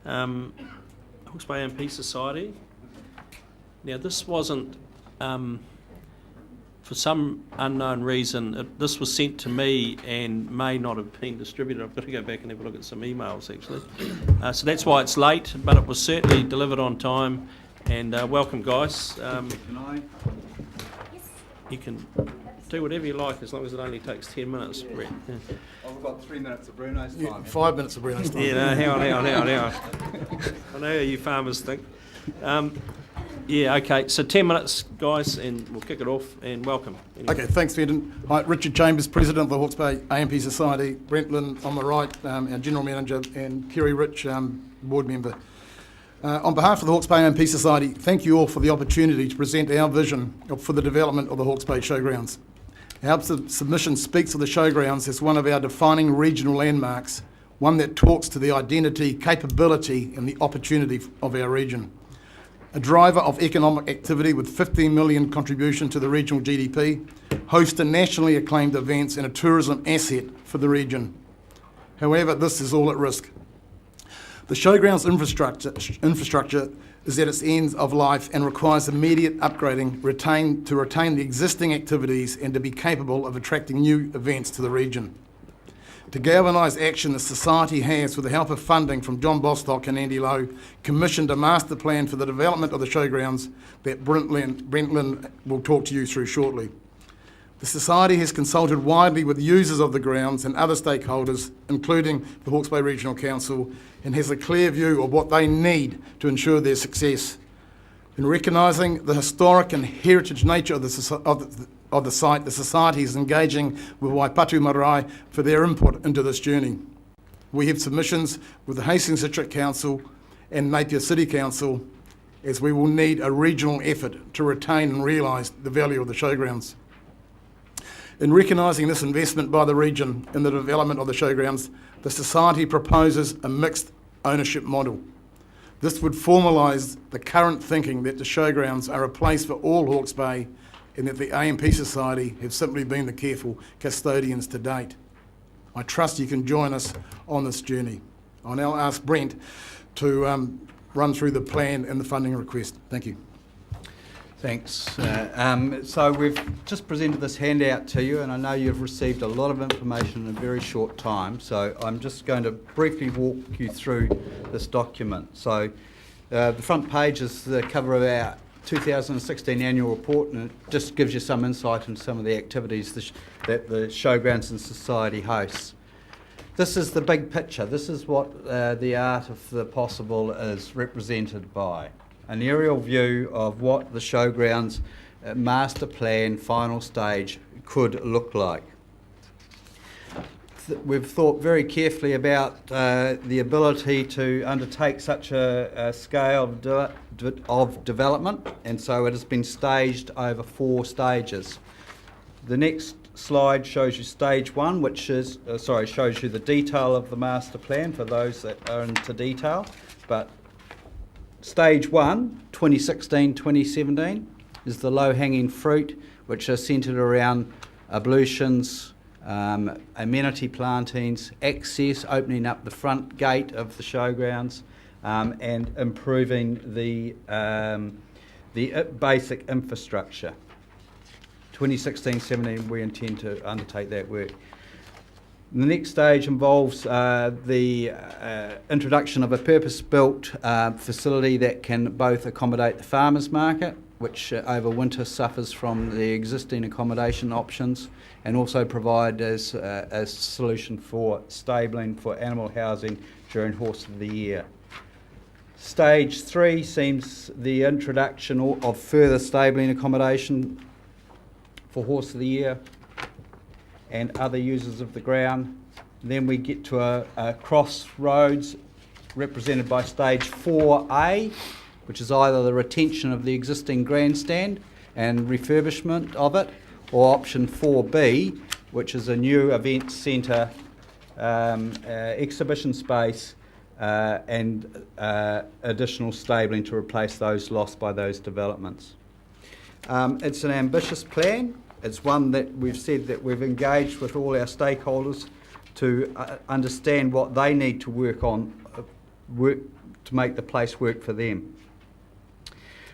Hawke's Bay APM Society. Now, this wasn't, for some unknown reason, this was sent to me and may not have been distributed. I've got to go back and have a look at some emails, actually. So that's why it's late, but it was certainly delivered on time. And welcome, guys. You can do whatever you like as long as it only takes 10 minutes, Brent. Yeah. I've got 3 minutes of Bruno's time. 5 minutes of Bruno's time. Yeah, no, hang on. I know how you farmers think. Yeah, okay, so 10 minutes, guys, and we'll kick it off, and welcome. Anyway. Okay, thanks, Fenton. Hi, Richard Chambers, President of the Hawke's Bay AMP Society, Brent Linn on my right, our General Manager, and Kerry Rich, Board Member. On behalf of the Hawke's Bay AMP Society, thank you all for the opportunity to present our vision for the development of the Hawke's Bay Showgrounds. Our submission speaks of the Showgrounds as one of our defining regional landmarks, one that talks to the identity, capability and the opportunity of our region. A driver of economic activity with 15 million contribution to the regional GDP, hosts a nationally acclaimed events and a tourism asset for the region. However, this is all at risk. The Showgrounds infrastructure is at its end of life and requires immediate upgrading to retain the existing activities and to be capable of attracting new events to the region. To galvanise action, the Society has, with the help of funding from John Bostock and Andy Lowe, commissioned a master plan for the development of the Showgrounds that Brent Linn will talk to you through shortly. The Society has consulted widely with users of the grounds and other stakeholders, including the Hawke's Bay Regional Council, and has a clear view of what they need to ensure their success. In recognising the historic and heritage nature of the site, the Society is engaging with Waipatu Marae for their input into this journey. We have submissions with the Hastings District Council and Napier City Council, as we will need a regional effort to retain and realise the value of the Showgrounds. In recognising this investment by the region in the development of the Showgrounds, the Society proposes a mixed ownership model. This would formalise the current thinking that the Showgrounds are a place for all Hawke's Bay and that the AMP Society have simply been the careful custodians to date. I trust you can join us on this journey. I'll now ask Brent to run through the plan and the funding request. Thank you. Thanks. So we've just presented this handout to you, and I know you've received a lot of information in a very short time, so I'm just going to briefly walk you through this document. So the front page is the cover of our 2016 annual report, and it just gives you some insight into some of the activities that the Showgrounds and Society hosts. This is the big picture. This is what the art of the possible is represented by. An aerial view of what the Showgrounds master plan final stage could look like. We've thought very carefully about the ability to undertake such a scale of development, and so it has been staged over 4 stages. The next slide shows you stage 1, which is shows you the detail of the master plan for those that are into detail. But stage 1, 2016-2017, is the low-hanging fruit, which are centred around ablutions, amenity plantings, access, opening up the front gate of the Showgrounds, and improving the basic infrastructure. 2016-17, we intend to undertake that work. The next stage involves the introduction of a purpose-built facility that can both accommodate the farmers market, which over winter suffers from the existing accommodation options, and also provide as a solution for stabling for animal housing during horse of the year. Stage 3 seems the introduction of further stabling accommodation for horse of the year and other users of the ground. Then we get to a crossroads represented by stage 4A, which is either the retention of the existing grandstand and refurbishment of it, or option 4B, which is a new event centre, exhibition space, and additional stabling to replace those lost by those developments. It's an ambitious plan. It's one that we've said that we've engaged with all our stakeholders to understand what they need to work to make the place work for them.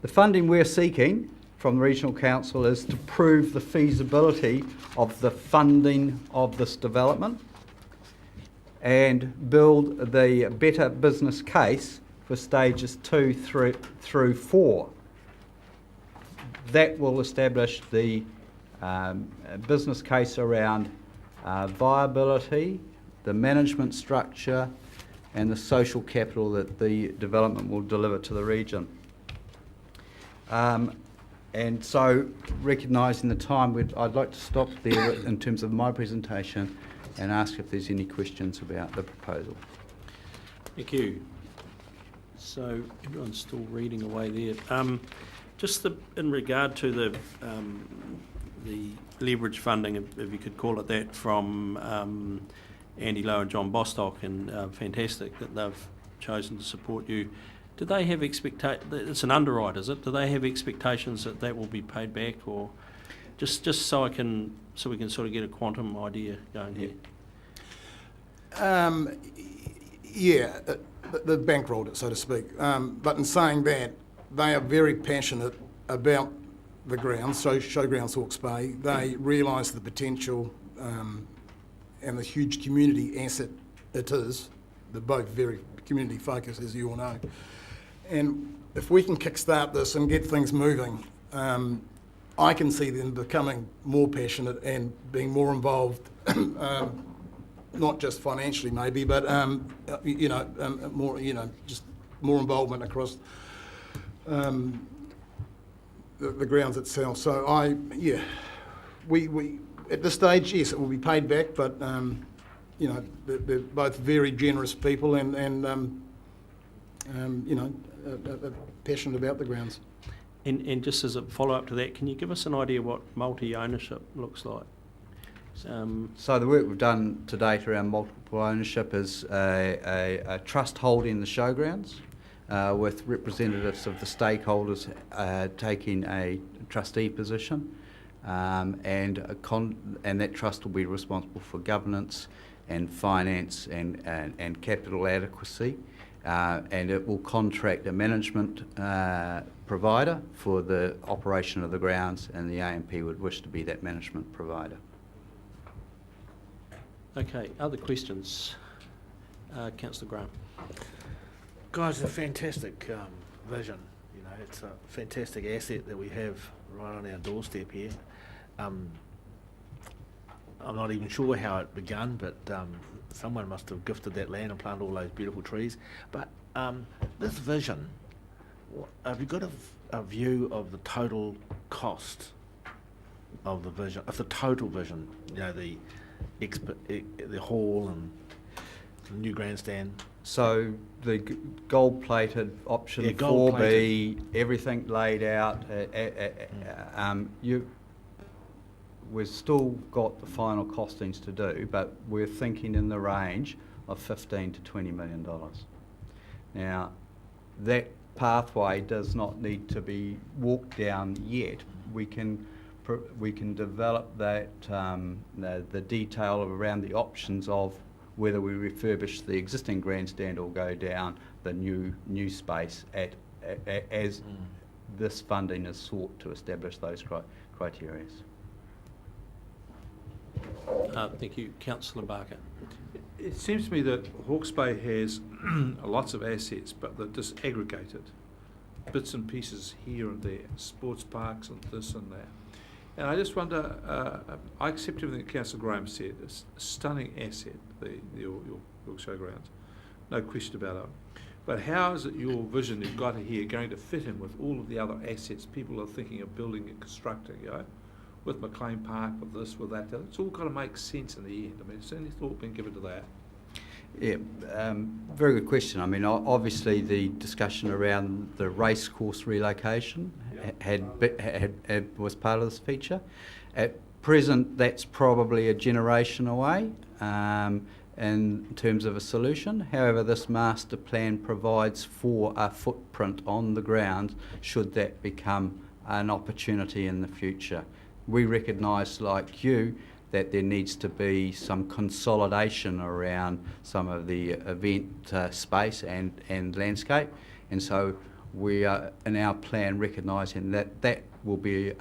The funding we're seeking from the Regional Council is to prove the feasibility of the funding of this development and build the better business case for stages 2 through 4. That will establish the business case around viability, the management structure, and the social capital that the development will deliver to the region. And so, recognising the time, I'd like to stop there in terms of my presentation and ask if there's any questions about the proposal. Thank you. So everyone's still reading away there. In regard to the leverage funding, if you could call it that, from Andy Lowe and John Bostock, and fantastic that they've chosen to support you. Do they have it's an underwrite, is it? Do they have expectations that that will be paid back, or just so we can sort of get a quantum idea going here? Yeah, they've bankrolled it, so to speak. But in saying that, they are very passionate about the grounds, so Showgrounds Hawke's Bay. They realise the potential and the huge community asset it is. They're both very community focused, as you all know. And if we can kickstart this and get things moving, I can see them becoming more passionate and being more involved, not just financially maybe, but more, just more involvement across the grounds itself. So we at this stage, yes, it will be paid back, but they're both very generous people and passionate about the grounds. And just as a follow-up to that, can you give us an idea what multi-ownership looks like? So the work we've done to date around multiple ownership is a trust holding the showgrounds, with representatives of the stakeholders taking a trustee position, and that trust will be responsible for governance and finance and capital adequacy, and it will contract a management provider for the operation of the grounds, and the AMP would wish to be that management provider. Okay, other questions? Councillor Graham. Guys, a fantastic vision. It's a fantastic asset that we have right on our doorstep here. I'm not even sure how it began, but someone must have gifted that land and planted all those beautiful trees. But this vision, have you got a view of the total cost of the vision, of the total vision? The hall and the new grandstand. So the gold-plated option 4B, everything laid out. We've still got the final costings to do, but we're thinking in the range of $15 to $20 million. Now, that pathway does not need to be walked down yet. We can develop that the detail around the options of whether we refurbish the existing grandstand or go down the new space as this funding is sought to establish those criteria. Thank you. Councillor Barker. It seems to me that Hawke's Bay has lots of assets, but they're disaggregated, bits and pieces here and there, sports parks and this and that. And I just wonder, I accept everything that Councillor Graham said. It's a stunning asset, your showgrounds, no question about it. But how is it your vision you've got here going to fit in with all of the other assets people are thinking of building and constructing, with McLean Park, with this, with that? It's all got to make sense in the end. I mean, has any thought been given to that? Yeah, very good question. I mean, obviously the discussion around the race course relocation was part of this feature. At present, that's probably a generation away in terms of a solution. However, this master plan provides for a footprint on the ground should that become an opportunity in the future. We recognise, like you, that there needs to be some consolidation around some of the event space and landscape. And so we are in our plan recognising that that will be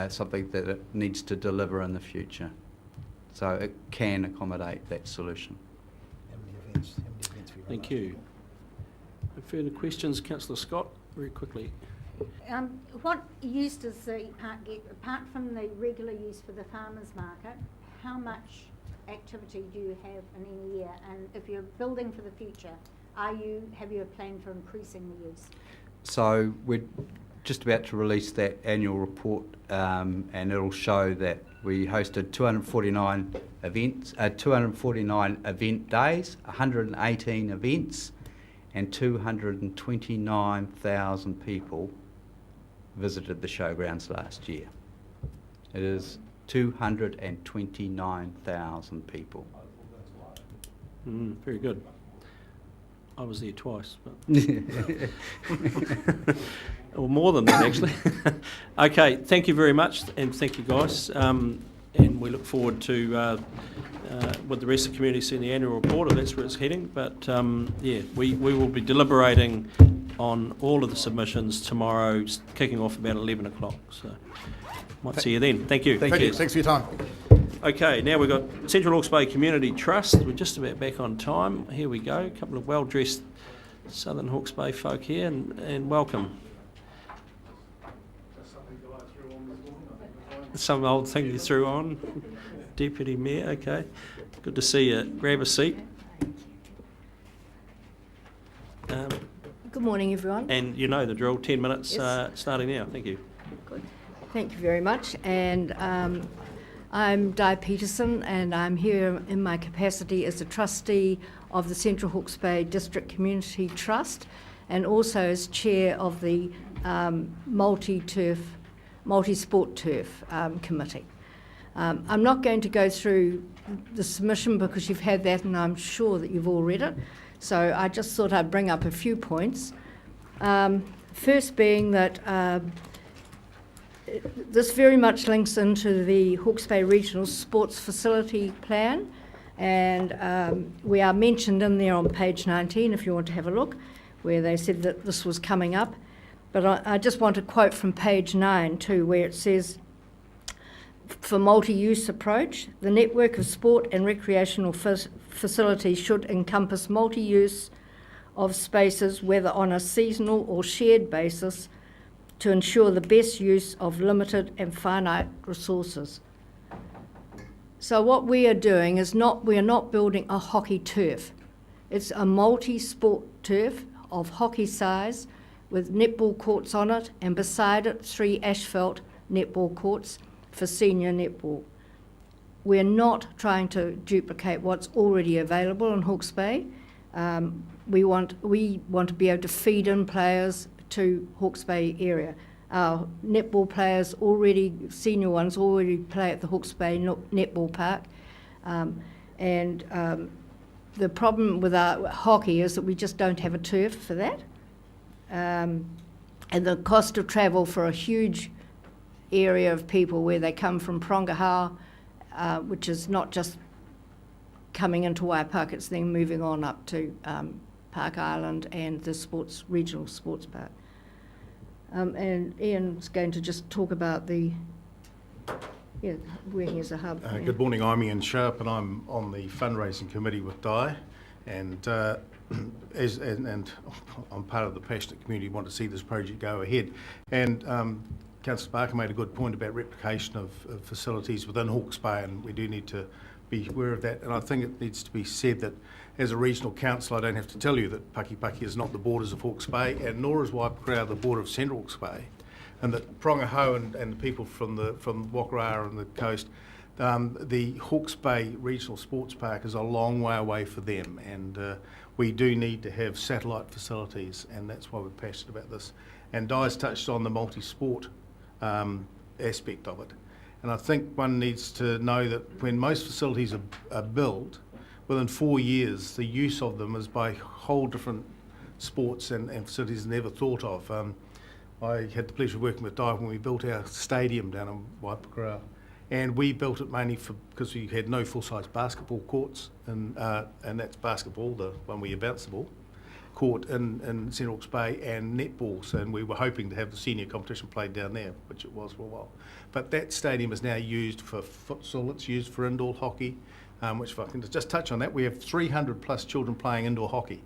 something that it needs to deliver in the future. So it can accommodate that solution. Thank you. Further questions, Councillor Scott, very quickly. What use does the park get, apart from the regular use for the farmers market? How much activity do you have in any year? And if you're building for the future, have you a plan for increasing the use? So we're just about to release that annual report, and it'll show that we hosted 249 events, 249 event days, 118 events, and 229,000 people visited the showgrounds last year. It is 229,000 people. Very good. I was there twice, but or more than that actually. Okay, thank you very much, and thank you guys. And we look forward to with the rest of the community seeing the annual report, if that's where it's heading. But yeah, we will be deliberating on all of the submissions tomorrow, kicking off about 11 o'clock. So might see you then. Thank you. Thank you. Thanks for your time. Okay, now we've got Central Hawke's Bay Community Trust. We're just about back on time. Here we go. A couple of well-dressed Southern Hawke's Bay folk here, and welcome. Some old thing you threw on, Deputy Mayor. Okay, good to see you. Grab a seat. Good morning, everyone. And you know the drill. 10 minutes Yes. starting now. Thank you. Good. Thank you very much. And I'm Di Peterson, and I'm here in my capacity as a trustee of the Central Hawke's Bay District Community Trust, and also as chair of the multi-sport turf committee. I'm not going to go through the submission because you've had that, and I'm sure that you've all read it. So I just thought I'd bring up a few points. First being that this very much links into the Hawke's Bay Regional Sports Facility Plan, and we are mentioned in there on page 19 if you want to have a look, where they said that this was coming up. But I just want to quote from page 9 too, where it says, for multi-use approach, the network of sport and recreational facilities should encompass multi-use of spaces, whether on a seasonal or shared basis, to ensure the best use of limited and finite resources. So what we are doing is we are not building a hockey turf. It's a multi-sport turf of hockey size with netball courts on it, and beside it 3 asphalt netball courts for senior netball. We're not trying to duplicate what's already available in Hawke's Bay. We want to be able to feed in players to Hawke's Bay area. Our netball players senior ones already play at the Hawke's Bay Netball Park. The problem with our hockey is that we just don't have a turf for that. And the cost of travel for a huge area of people where they come from Prongahau, which is not just coming into Waipark, it's then moving on up to Park Island and the regional sports park. And Ian's going to just talk about working as a hub. Good morning, I'm Ian Sharp, and I'm on the fundraising committee with Di, and I'm part of the passionate community who want to see this project go ahead. And Councillor Barker made a good point about replication of facilities within Hawke's Bay, and we do need to be aware of that. And I think it needs to be said that as a regional council, I don't have to tell you that Pakipaki is not the borders of Hawke's Bay, and nor is Waipakrau the border of Central Hawke's Bay, and that Prongahau and the people from Wakaraa and the coast, the Hawke's Bay Regional Sports Park is a long way away for them, and we do need to have satellite facilities, and that's why we're passionate about this. And Di's touched on the multi-sport aspect of it. And I think one needs to know that when most facilities are built, within 4 years, the use of them is by whole different sports and facilities never thought of. I had the pleasure of working with Di when we built our stadium down in Waipakrau. And we built it mainly because we had no full-size basketball courts, and that's basketball, the one where you bounce the ball, court in Central Hawke's Bay, and netballs, and we were hoping to have the senior competition played down there, which it was for a while. But that stadium is now used for futsal, it's used for indoor hockey, which if I can just touch on that, we have 300 plus children playing indoor hockey,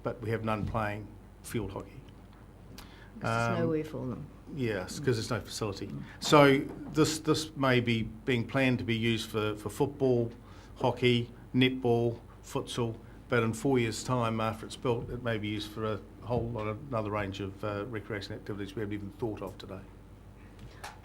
but we have none playing field hockey. There's nowhere for them. Yes, because there's no facility. So this may be being planned to be used for football, hockey, netball, futsal, but in 4 years' time after it's built, it may be used for a whole lot of another range of recreation activities we haven't even thought of today.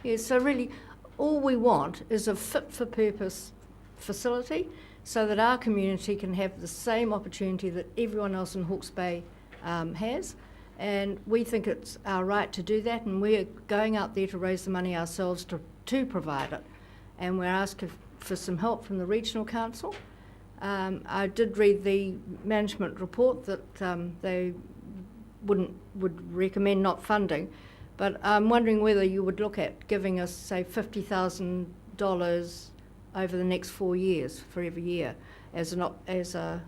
Yeah, so really, all we want is a fit-for-purpose facility so that our community can have the same opportunity that everyone else in Hawke's Bay has. And we think it's our right to do that, and we're going out there to raise the money ourselves to provide it. And we're asking for some help from the Regional Council. I did read the management report that they would recommend not funding, but I'm wondering whether you would look at giving us, say, $50,000 over the next 4 years for every year as an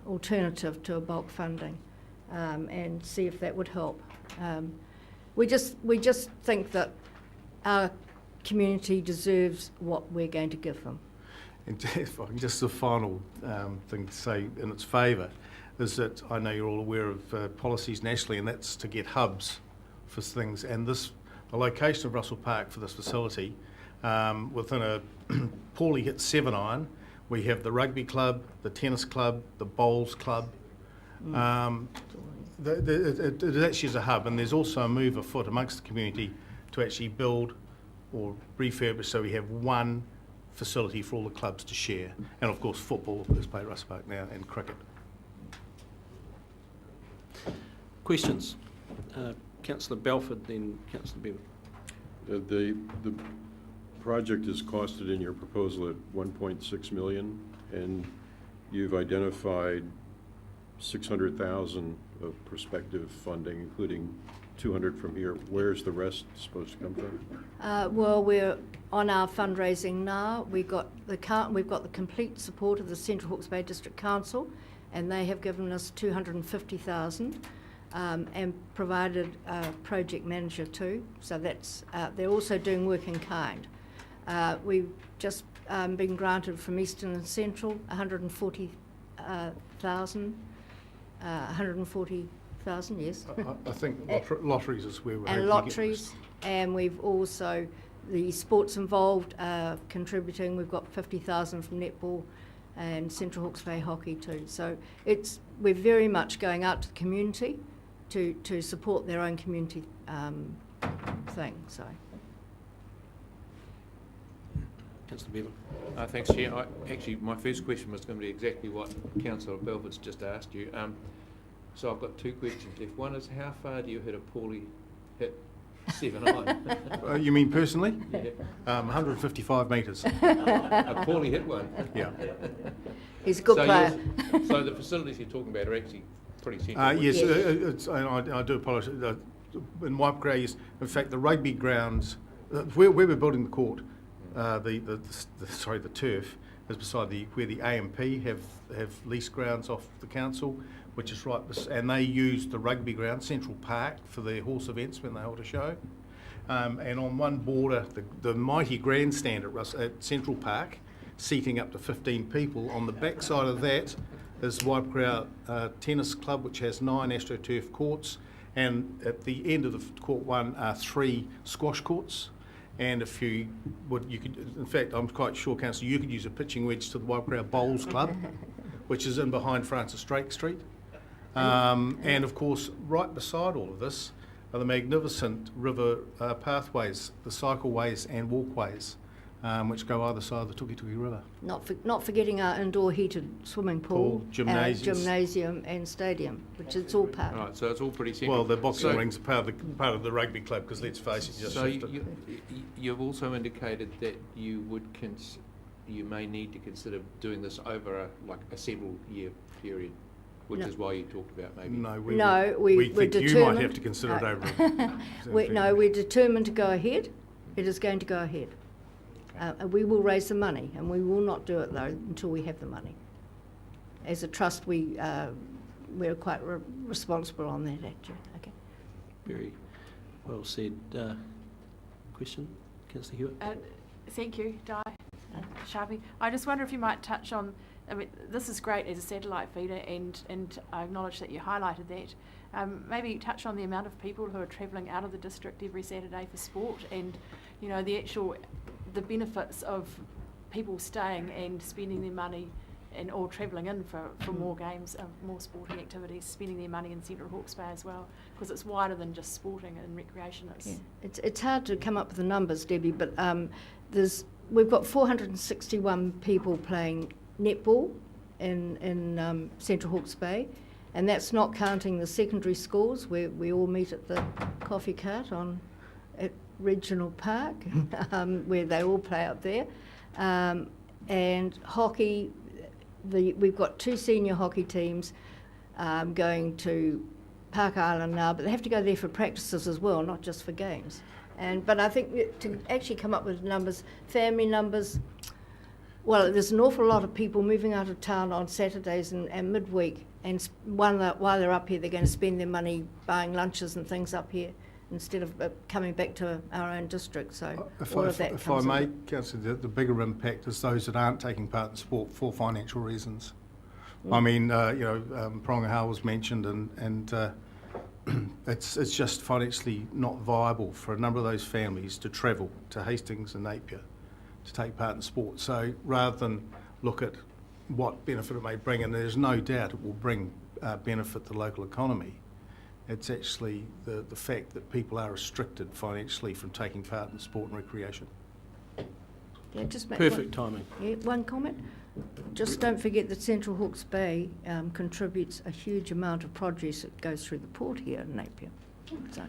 alternative to a bulk funding. And see if that would help. We just think that our community deserves what we're going to give them. And just the final thing to say in its favour is that I know you're all aware of policies nationally, and that's to get hubs for things. And the location of Russell Park for this facility, within a poorly hit 7-iron, we have the rugby club, the tennis club, the bowls club. It actually is a hub, and there's also a move afoot amongst the community to actually build or refurbish so we have one facility for all the clubs to share. And of course football is played at Russell Park now, and cricket. Questions? Councillor Belford, then Councillor Bevan. The project is costed in your proposal at $1.6 million, and you've identified 600,000 of prospective funding, including 200 from here. Where's the rest supposed to come from? Well, we're on our fundraising now. We've got the complete support of the Central Hawke's Bay District Council, and they have given us 250,000 and provided a project manager too. So that's they're also doing work in kind. We've just been granted from Eastern and Central 140,000. 140,000, yes. I think lotteries is where we're and hoping to get lotteries, and we've also the sports involved contributing. We've got 50,000 from netball and Central Hawke's Bay hockey too. So we're very much going out to the community to support their own community thing. So. Councillor Bevan. Thanks, Chair. Actually, my first question was going to be exactly what Councillor Belford's just asked you. So I've got two questions left. One is, how far do you hit a poorly hit 7-iron? You mean personally? Yeah. 155 metres. A poorly hit one? Yeah. He's a good player. So the facilities you're talking about are actually pretty central. Yes, Yes. I do apologise. In Waipara, in fact, the rugby grounds, where we're building the court, the turf is beside where the AMP have leased grounds off the council, which is right, and they use the rugby ground, Central Park, for their horse events when they hold a show. And on one border, the mighty grandstand at Central Park, seating up to 15 people. On the back side of that is Waipara Tennis Club, which has 9 AstroTurf courts, and at the end of the court one are 3 squash courts. And if you could, in fact, I'm quite sure, Councillor, you could use a pitching wedge to the Waipara Bowls Club, which is in behind Francis Drake Street. And of course, right beside all of this are the magnificent river pathways, the cycleways and walkways, which go either side of the Tukituki River. Not forgetting our indoor heated swimming pool, gymnasium and stadium, which it's all part of. Right, so it's all pretty central. Well, the boxing rings are part of the rugby club, because let's face it, just so you've also indicated that you may need to consider doing this over a several year period, which is why you talked about maybe. We think determined. you might have to consider it over. We're determined to go ahead. It is going to go ahead. And we will raise the money, and we will not do it, though, until we have the money. As a trust, we're quite responsible on that, actually. Okay. Very well said. Question, Councillor Hewitt? Thank you, Di, Sharpie. I just wonder if you might touch on, I mean, this is great as a satellite feeder, and I acknowledge that you highlighted that. Maybe touch on the amount of people who are travelling out of the district every Saturday for sport, and, you know, the benefits of people staying and spending their money or travelling in for more games, more sporting activities, spending their money in Central Hawke's Bay as well, because it's wider than just sporting and recreation. It's hard to come up with the numbers, Debbie, but we've got 461 people playing netball in Central Hawke's Bay, and that's not counting the secondary schools where we all meet at the coffee cart at Regional Park, where they all play up there, and hockey. We've got 2 senior hockey teams going to Park Island now, but they have to go there for practices as well, not just for games. But I think to actually come up with numbers, family numbers, well, there's an awful lot of people moving out of town on Saturdays and midweek, and while they're up here, they're going to spend their money buying lunches and things up here instead of coming back to our own district. So if I may, Councillor, the bigger impact is those that aren't taking part in sport for financial reasons. I mean, Prongaha was mentioned, and it's just financially not viable for a number of those families to travel to Hastings and Napier to take part in sport. So rather than look at what benefit it may bring, and there's no doubt it will bring benefit to the local economy, it's actually the fact that people are restricted financially from taking part in sport and recreation. Yeah, just make Perfect timing. Yeah, one comment. Just don't forget that Central Hawke's Bay contributes a huge amount of produce that goes through the port here in Napier. So.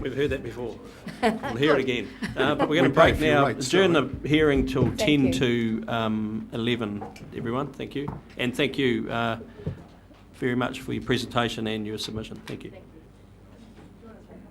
We've heard that before. We'll hear it again. But we're going to break now. Adjourn the hearing till 10 to 11, everyone. Thank you. And thank you very much for your presentation and your submission. Thank you.